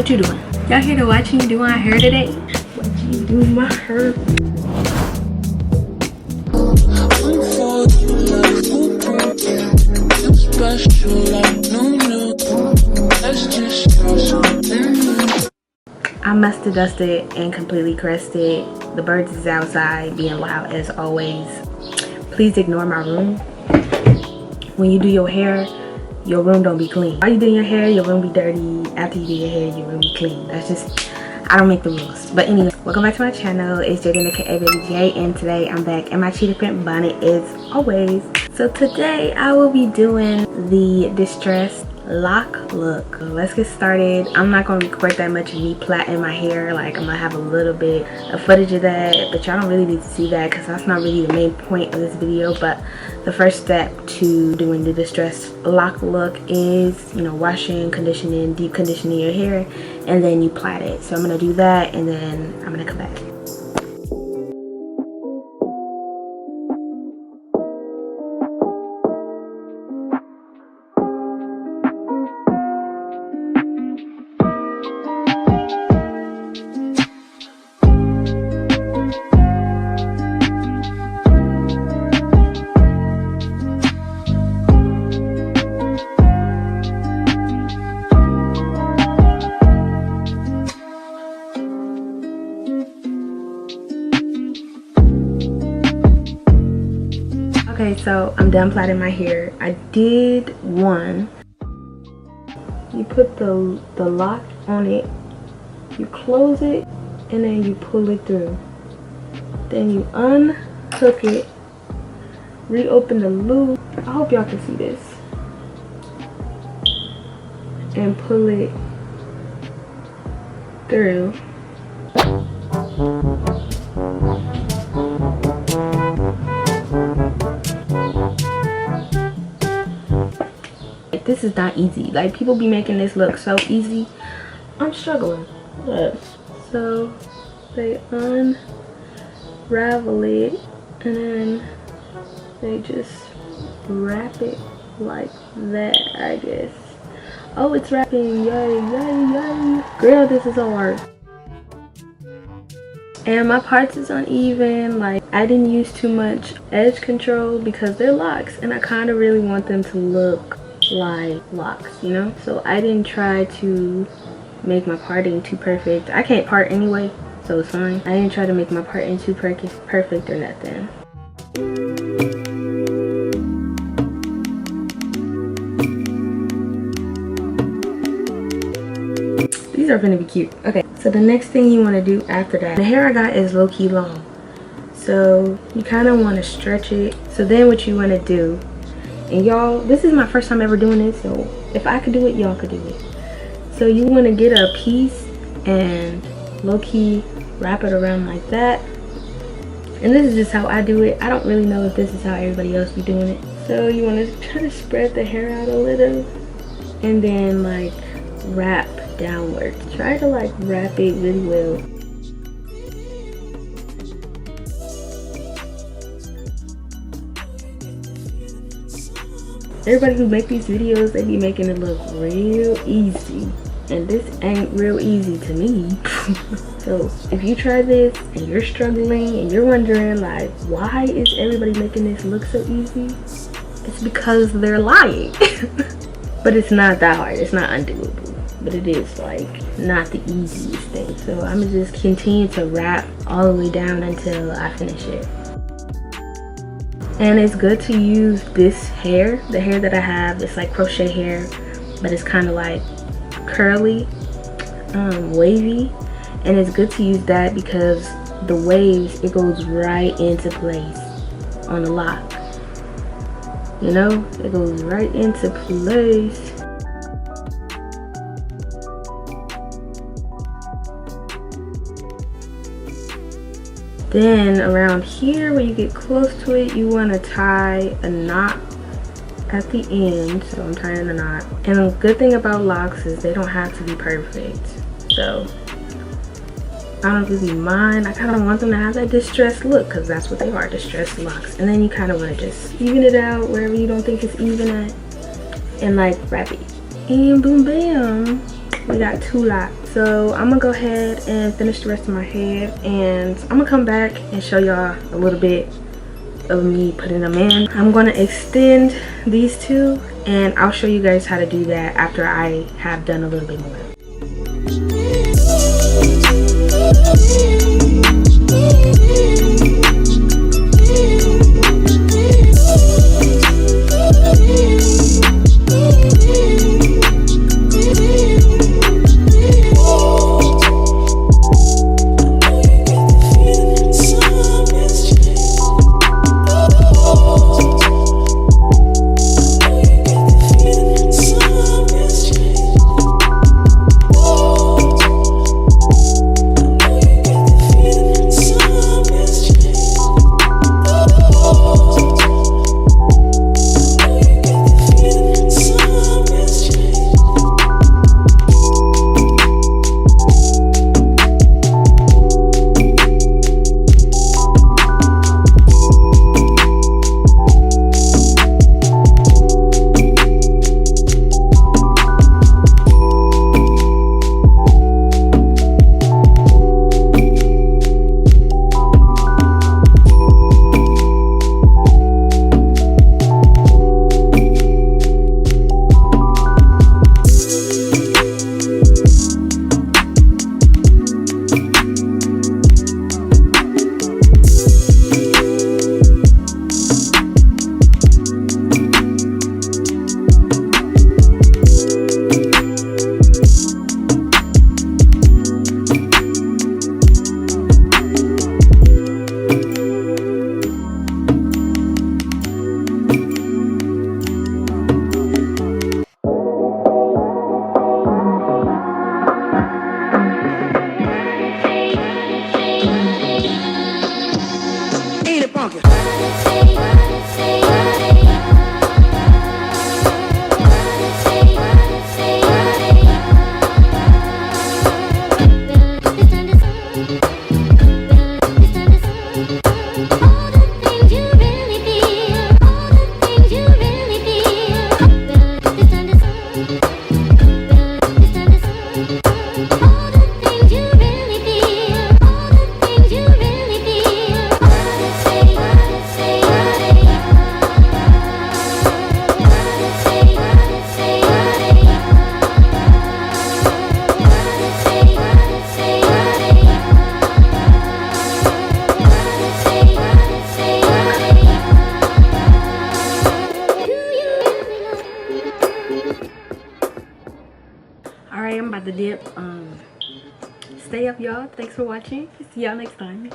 What you doing? Y'all here to watch me do my hair today? Watch me do my hair. I must have dusted and completely crested. The birds is outside being loud as always. Please ignore my room. When you do your hair, your room don't be clean. While you doing your hair, your room be dirty. After you do your hair, your room be clean. That's just, I don't make the rules. But anyway, welcome back to my channel. It's Jaden aka BabyJay, and today I'm back in my cheetah print bonnet as always. So today I will be doing the distressed lock look. Let's get started. I'm not going to record that much of me plaiting my hair. Like, I'm going to have a little bit of footage of that, but y'all don't really need to see that because that's not really the main point of this video. But the first step to doing the distressed lock look is, you know, washing, conditioning, deep conditioning your hair, and then you plait it. So I'm going to do that, and then I'm going to come back. Okay, so I'm done plaiting my hair. I did one. You put the lock on it, you close it, and then you pull it through. Then you unhook it, reopen the loop. I hope y'all can see this. And pull it through. This is not easy. Like, people be making this look so easy. I'm struggling. Look. So they unravel it and then they just wrap it like that, I guess. Oh, it's wrapping. Yay, yay, yay. Girl, this is hard. And my parts is uneven. Like, I didn't use too much edge control because they're locks and I kind of really want them to look like locks, you know. So I didn't try to make my parting too perfect. I can't part anyway, so it's fine. I didn't try to make my parting too perfect or nothing. These are gonna be cute. Okay, so the next thing you want to do after that, the hair I got is low-key long, so you kind of want to stretch it. So then what you want to do, and y'all, this is my first time ever doing this, so if I could do it, y'all could do it. So you want to get a piece and low-key wrap it around like that. And this is just how I do it. I don't really know if this is how everybody else be doing it. So you want to try to spread the hair out a little and then like wrap downward. Try to like wrap it really well. Everybody who make these videos, they be making it look real easy, and this ain't real easy to me. So if you try this and you're struggling and you're wondering like, why is everybody making this look so easy, it's because they're lying. But it's not that hard. It's not undoable, but it is like not the easiest thing. So I'm gonna just continue to wrap all the way down until I finish it. And it's good to use this hair. The hair that I have, it's like crochet hair, but it's kind of like curly, wavy. And it's good to use that because the waves, it goes right into place on the lock. You know, it goes right into place. Then around here where you get close to it, you want to tie a knot at the end. So I'm tying a knot. And the good thing about locks is they don't have to be perfect. So I don't really mind. I kind of want them to have that distressed look because that's what they are, distressed locks. And then you kind of want to just even it out wherever you don't think it's even at and like wrap it. And boom bam. We got 2 lots. So I'm gonna go ahead and finish the rest of my head, and I'm gonna come back and show y'all a little bit of me putting them in. I'm gonna extend these 2, and I'll show you guys how to do that after I have done a little bit more. Alright, I'm about to dip. Stay up, y'all. Thanks for watching. See y'all next time.